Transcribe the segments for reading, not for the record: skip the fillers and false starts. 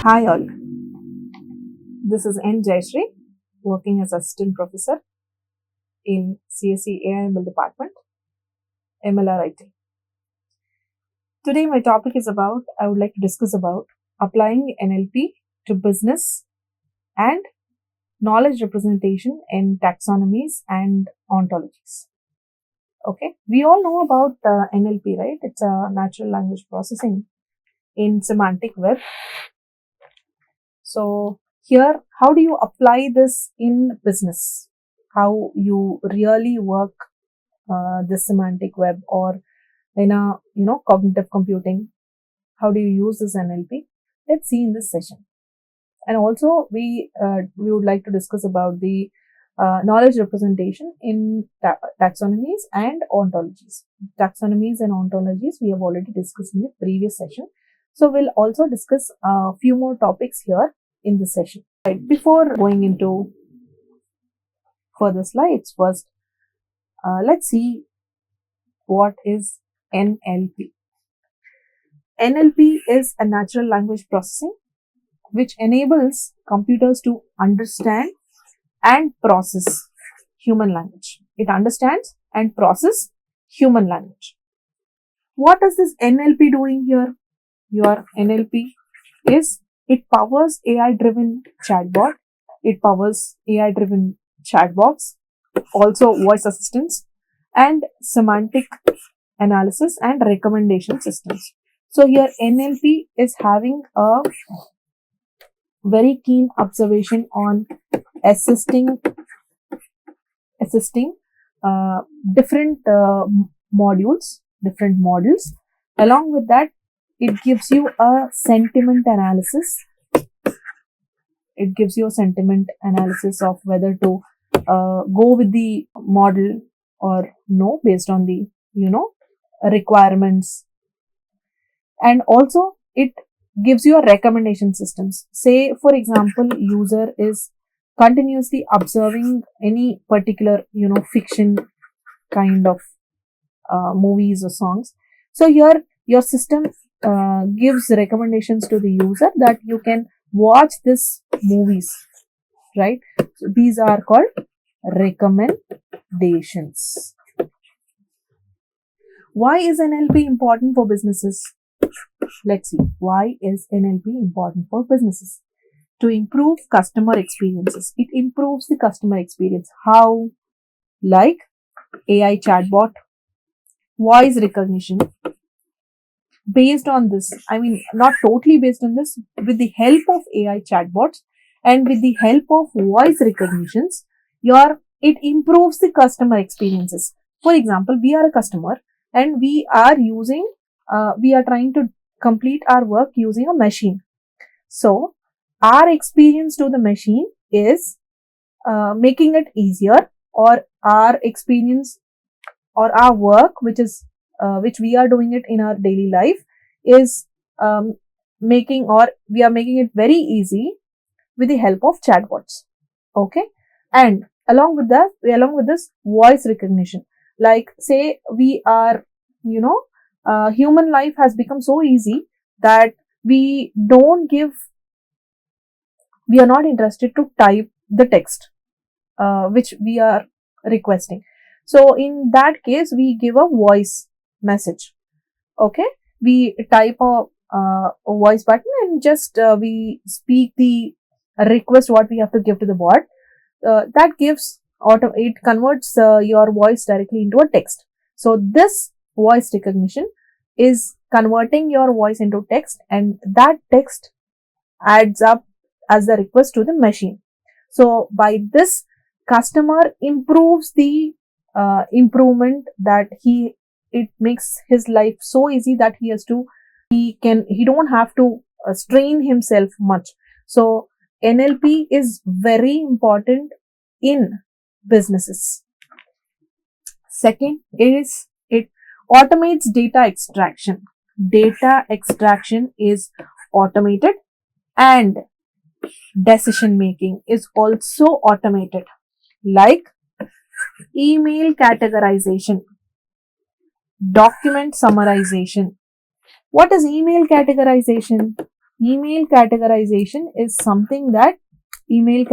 Hi all, this is Jayasri, working as assistant professor in CSE AIML department, MLR IT. Today my topic is I would like to discuss about applying NLP to business and knowledge representation in taxonomies and ontologies. Okay, we all know about NLP, right? It's a natural language processing in semantic web. So here, how do you apply this in business? How you really work this semantic web or in a cognitive computing? How do you use this NLP? Let's see in this session. And also, we would like to discuss about the knowledge representation in taxonomies and ontologies. Taxonomies and ontologies we have already discussed in the previous session. So we'll also discuss a few more topics here in this session. Right, before going into further slides, first let's see what is NLP. NLP is a natural language processing which enables computers to understand and process human language. It understands and processes human language. What is this NLP doing here? Your NLP is, it powers AI-driven chatbot, it powers AI-driven chatbots, also voice assistants, and semantic analysis and recommendation systems. So here NLP is having a very keen observation on assisting different modules, different models. Along with that, it gives you a sentiment analysis. It gives you a sentiment analysis of whether to go with the model or no, based on the requirements. And also it gives you a recommendation systems. Say for example, user is continuously observing any particular fiction kind of movies or songs. So here your system gives recommendations to the user that you can watch this movies, right? So these are called recommendations. Why is NLP important for businesses? Let's see. Why is NLP important for businesses? To improve customer experiences. It improves the customer experience. How? Like AI chatbot, voice recognition. Based on this, not totally based on this, with the help of AI chatbots and with the help of voice recognitions, it improves the customer experiences. For example, we are a customer and we are trying to complete our work using a machine. So our experience to the machine is making it easier, or our experience or our work, which we are doing it in our daily life, is we are making it very easy with the help of chatbots. Okay, and along with this voice recognition, like say we are human life has become so easy that we are not interested to type the text which we are requesting. So in that case, we give a voice message. Okay, we type a voice button and just we speak the request what we have to give to the bot. That gives it converts your voice directly into a text. So this voice recognition is converting your voice into text, and that text adds up as the request to the machine. So by this, customer improves the improvement that it makes his life so easy that he don't have to strain himself much. So NLP is very important in businesses. Second is, it automates data extraction. Data extraction is automated, and decision making is also automated, like email categorization, document summarization. What is email categorization? email categorization is something that we'll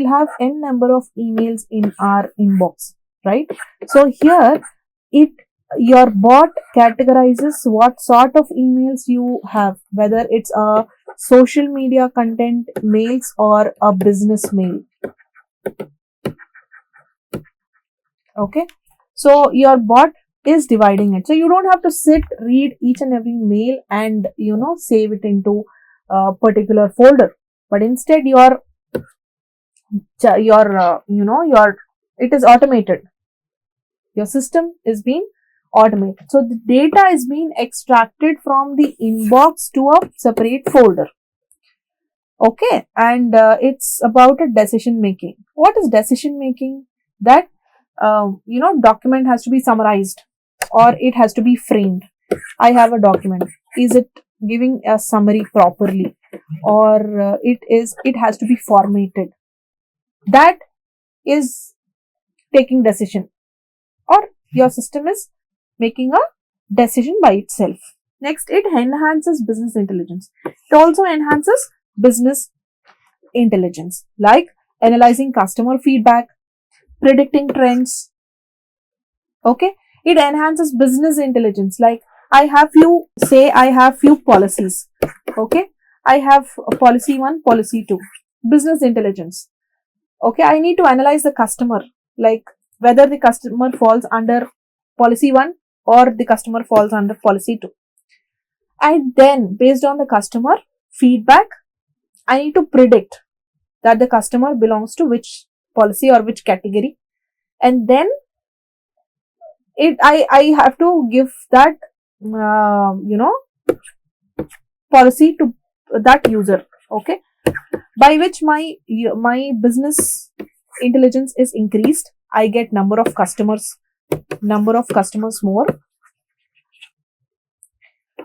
have n number of emails in our inbox, right? So here your bot categorizes what sort of emails you have, whether it's a social media content mails or a business mail. Okay, so your bot is dividing it, so you don't have to read each and every mail and save it into a particular folder, but instead it is automated. Your system is being automated, so the data is being extracted from the inbox to a separate folder. Okay, and it's about a decision making. What is decision making? That document has to be summarized or it has to be framed. I have a document. Is it giving a summary properly, or it has to be formatted? That is taking decision, or your system is making a decision by itself. Next, it enhances business intelligence. It also enhances business intelligence, like analyzing customer feedback, predicting trends. Okay, it enhances business intelligence, like I have few policies. Okay, I have policy 1, policy 2. Business intelligence. Okay, I need to analyze the customer, like whether the customer falls under policy 1 or the customer falls under policy 2. And then based on the customer feedback, I need to predict that the customer belongs to which policy or which category, and then I have to give that policy to that user. Okay, by which my business intelligence is increased. I get number of customers more,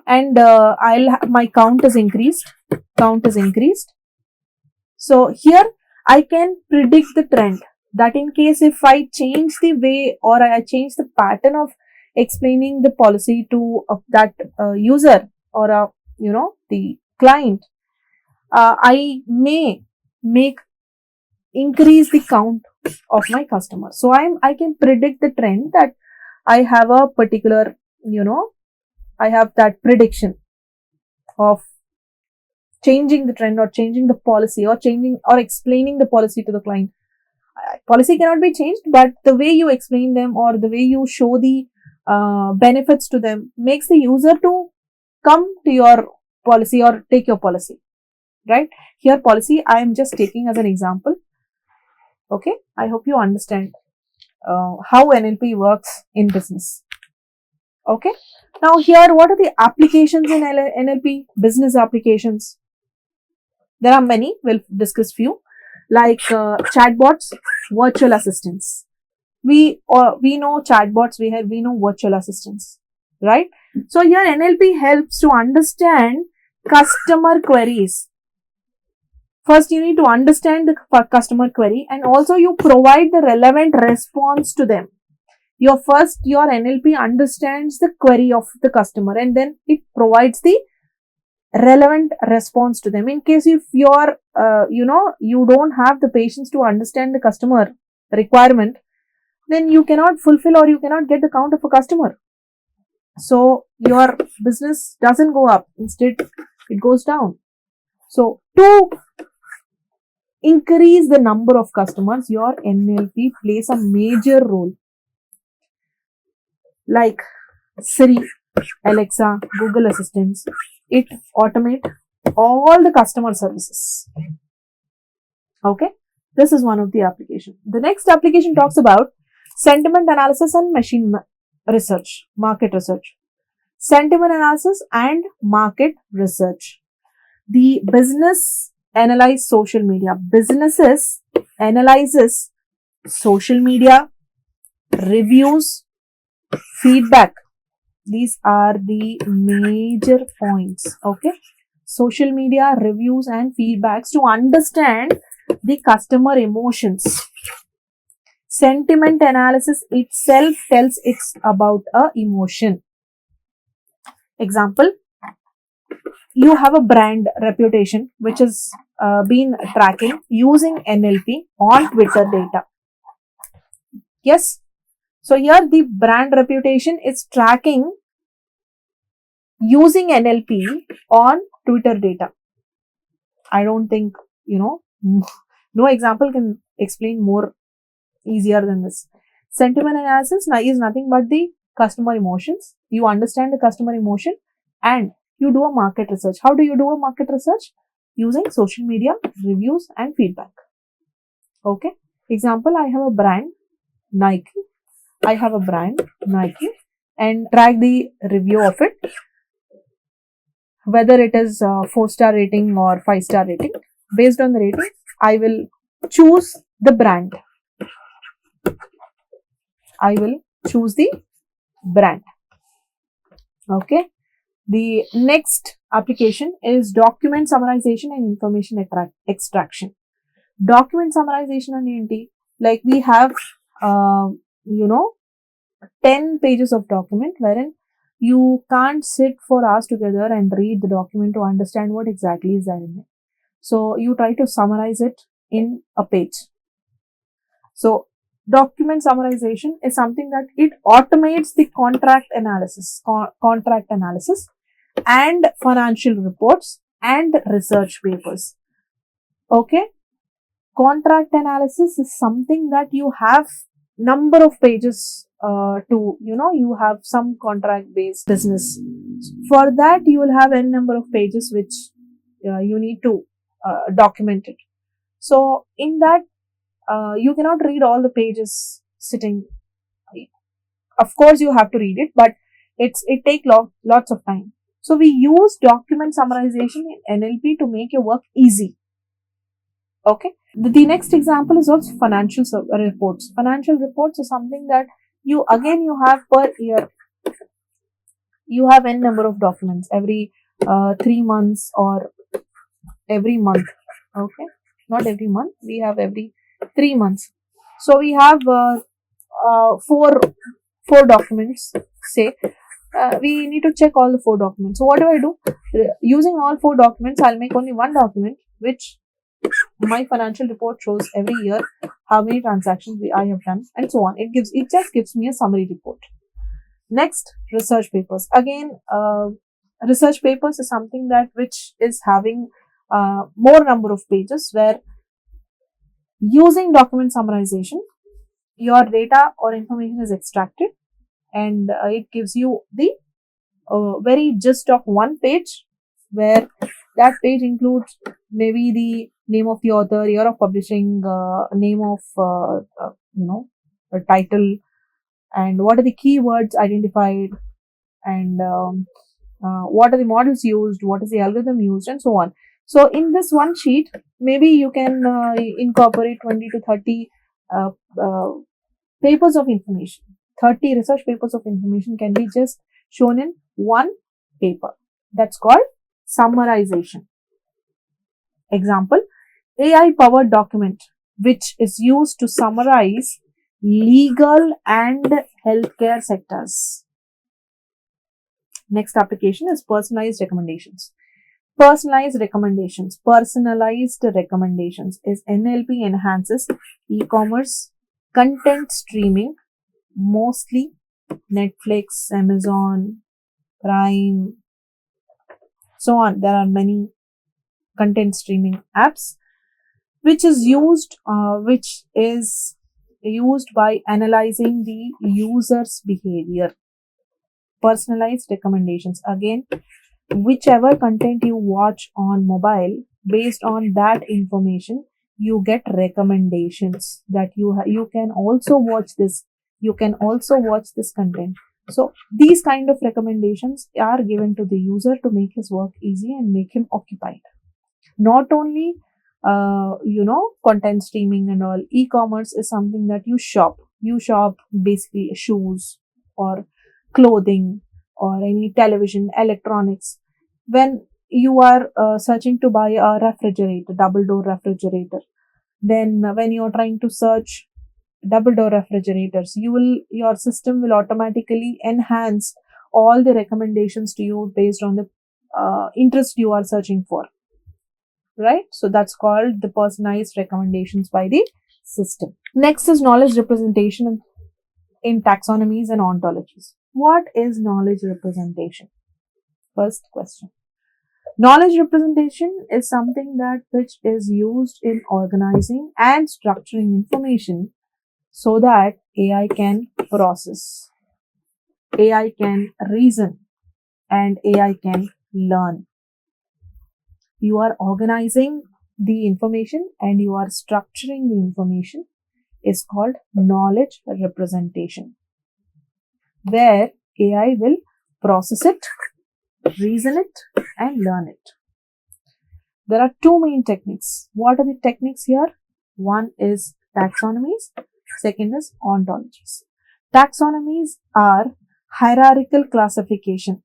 and my count is increased. So here I can predict the trend, that in case if I change the way or I change the pattern of explaining the policy to that user or the client, I may increase the count of my customers. So I can predict the trend, that I have a particular, I have that prediction of changing the trend or changing the policy or explaining the policy to the client. Policy cannot be changed, but the way you explain them or the way you show the benefits to them makes the user to come to your policy or take your policy, right? Here policy I am just taking as an example. Okay, I hope you understand how NLP works in business. Okay, now here what are the applications in NLP? Business applications. There are many, we'll discuss few, like chatbots, virtual assistants. We know chatbots, we know virtual assistants, right? So here NLP helps to understand customer queries. First, you need to understand the customer query, and also you provide the relevant response to them. Your NLP understands the query of the customer, and then it provides the relevant response to them. In case if you're you don't have the patience to understand the customer requirement, then you cannot fulfill or you cannot get the count of a customer. So your business doesn't go up, instead it goes down. So to increase the number of customers, your NLP plays a major role, like Siri, Alexa, Google Assistants. It automate all the customer services. Okay, this is one of the application. The next application talks about sentiment analysis and machine research, market research. Sentiment analysis and market research. The business analyze social media. Businesses analyzes social media, reviews, feedback. These are the major points. Okay, social media, reviews and feedbacks to understand the customer emotions. Sentiment analysis itself tells it's about a emotion. Example, you have a brand reputation which is been tracking using NLP on Twitter data. Yes. So here the brand reputation is tracking using NLP on Twitter data. I don't think, no example can explain more easier than this. Sentiment analysis is nothing but the customer emotions. You understand the customer emotion and you do a market research. How do you do a market research? Using social media, reviews and feedback. Okay. Example, I have a brand, Nike. And track the review of it, whether it is 4-star rating or 5-star rating. Based on the rating, I will choose the brand. Okay. The next application is document summarization and information extraction. Document summarization and enti, like we have, 10 pages of document wherein you can't sit for hours together and read the document to understand what exactly is there in it. So you try to summarize it in a page. So document summarization is something that it automates the contract analysis and financial reports and research papers. Okay. Contract analysis is something that you have number of pages you have some contract based business. For that, you will have n number of pages which you need to document it. So in that, you cannot read all the pages sitting. Of course, you have to read it, but it takes lots of time. So we use document summarization in NLP to make your work easy. Okay. The next example is also financial reports. Financial reports is something that you have per year. You have n number of documents every 3 months or every month. Okay. Not every month. We have every 3 months. So we have four documents. Say we need to check all the 4 documents. So what do? Using all 4 documents, I'll make only one document which my financial report shows every year how many transactions I have done and so on. It just gives me a summary report. Next, research papers. Again, research papers is something that which is having more number of pages, where using document summarization, your data or information is extracted and it gives you the very gist of one page, where that page includes maybe the name of the author, year of publishing, name of a title, and what are the keywords identified, and what are the models used, what is the algorithm used, and so on. So in this one sheet, maybe you can incorporate 20 to 30 papers of information. 30 research papers of information can be just shown in one paper. That's called summarization. Example, AI powered document which is used to summarize legal and healthcare sectors. Next application is personalized recommendations. Personalized recommendations is NLP enhances e-commerce, content streaming, mostly Netflix, Amazon, Prime, so on. There are many content streaming apps which is used by analyzing the user's behavior. Personalized recommendations, again, whichever content you watch on mobile, based on that information you get recommendations that you can also watch this, content. So these kind of recommendations are given to the user to make his work easy and make him occupied. Not only content streaming and all, e-commerce is something that you shop basically shoes or clothing or any television, electronics. When you are searching to buy a refrigerator, double door refrigerator, then when you are trying to search double door refrigerators, your system will automatically enhance all the recommendations to you based on the interest you are searching for, right? So that's called the personalized recommendations by the system. Next is knowledge representation in taxonomies and ontologies. What is knowledge representation? First question. Knowledge representation is something that which is used in organizing and structuring information so that AI can process, AI can reason, and AI can learn. You are organizing the information and you are structuring the information is called knowledge representation, where AI will process it, reason it, and learn it. There are two main techniques. What are the techniques here? One is taxonomies, second is ontologies. Taxonomies are hierarchical classification.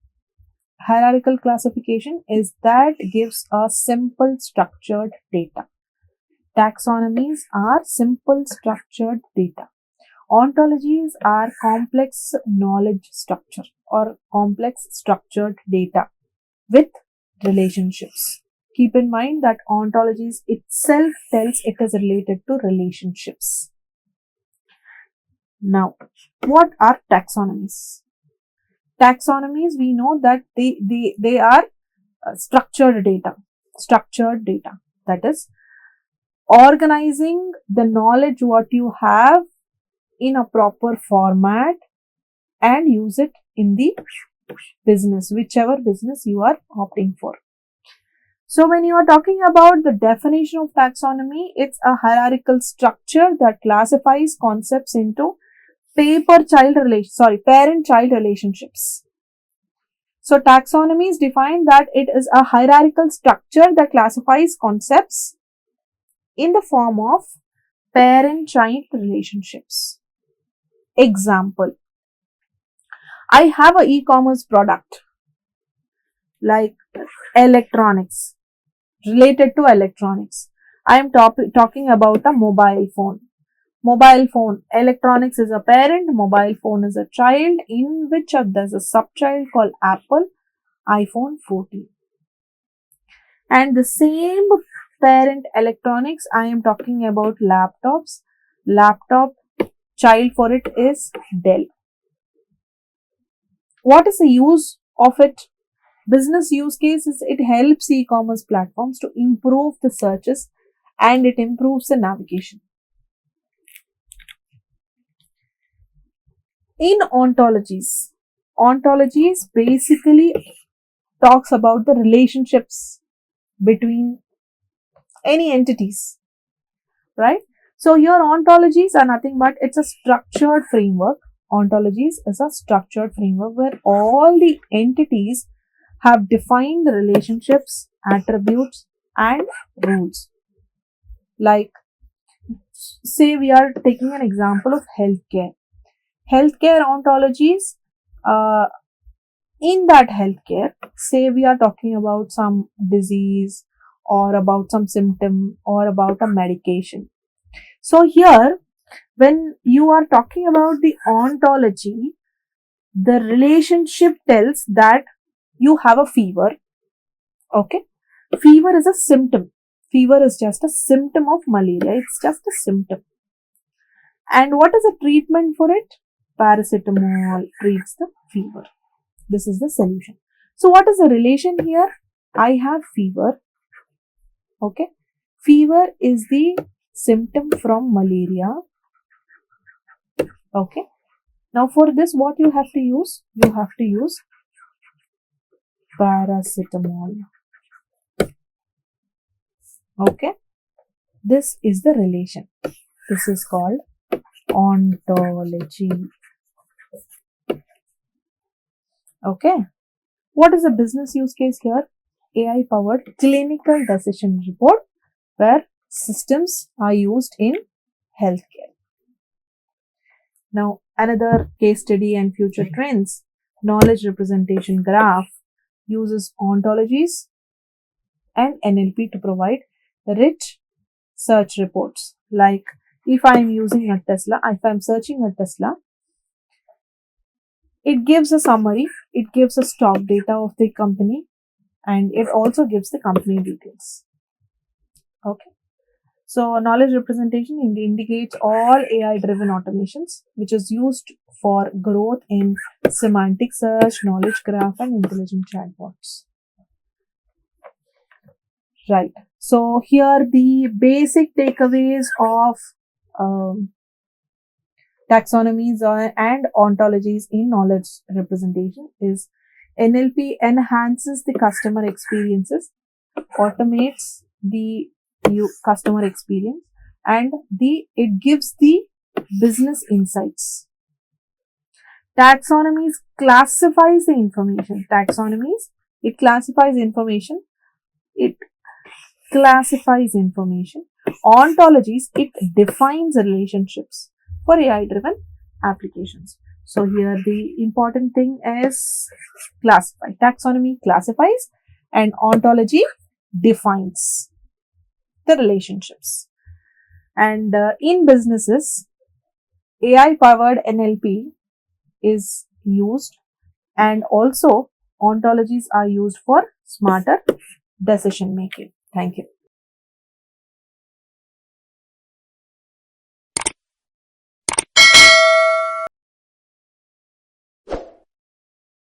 Hierarchical classification is that gives a simple structured data. Taxonomies are simple structured data. Ontologies are complex knowledge structure or complex structured data with relationships. Keep in mind that ontologies itself tells it is related to relationships. Now, what are taxonomies? Taxonomies, we know that they are structured data. Structured data. That is, organizing the knowledge what you have in a proper format and use it in the business, whichever business you are opting for. So when you are talking about the definition of taxonomy, it's a hierarchical structure that classifies concepts into parent-child relationships. So taxonomies define that it is a hierarchical structure that classifies concepts in the form of parent-child relationships. Example, I have an e-commerce product like electronics, related to electronics. I am talking about a mobile phone. Mobile phone, electronics is a parent, mobile phone is a child, in which there's a subchild called Apple, iPhone 14. And the same parent electronics, I am talking about laptops. Laptop, child for it is Dell. What is the use of it? Business use case is it helps e-commerce platforms to improve the searches and it improves the navigation. In ontologies basically talks about the relationships between any entities, right? So your ontologies are nothing but it's a structured framework. Ontologies is a structured framework where all the entities have defined relationships, attributes, and rules. Like, say we are taking an example of healthcare. Healthcare ontologies, in that healthcare, say we are talking about some disease or about some symptom or about a medication. So here, when you are talking about the ontology, the relationship tells that you have a fever. Okay. Fever is a symptom. Fever is just a symptom of malaria. It's just a symptom. And what is the treatment for it? Paracetamol treats the fever. This is the solution. So what is the relation here? I have fever. Okay. Fever is the symptom from malaria. Okay. Now for this, what you have to use? You have to use paracetamol. Okay. This is the relation. This is called ontology. Okay. What is the business use case here? AI powered clinical decision report where systems are used in healthcare. Now, another case study and future trends. Knowledge representation graph uses ontologies and NLP to provide rich search reports. Like if I am using a Tesla, if I am searching a Tesla, it gives a summary, it gives a stock data of the company, and it also gives the company details. Okay. So knowledge representation indicates all AI driven automations which is used for growth in semantic search, knowledge graph and intelligent chatbots. Right. So here the basic takeaways of taxonomies and ontologies in knowledge representation is NLP enhances the customer experiences, automates the customer experience, and it gives the business insights. Taxonomies classifies the information. It classifies information. It classifies information. Ontologies, it defines relationships for AI driven applications. So here the important thing is classify. Taxonomy classifies and ontology defines the relationships. And in businesses, AI powered NLP is used, and also ontologies are used for smarter decision making. Thank you.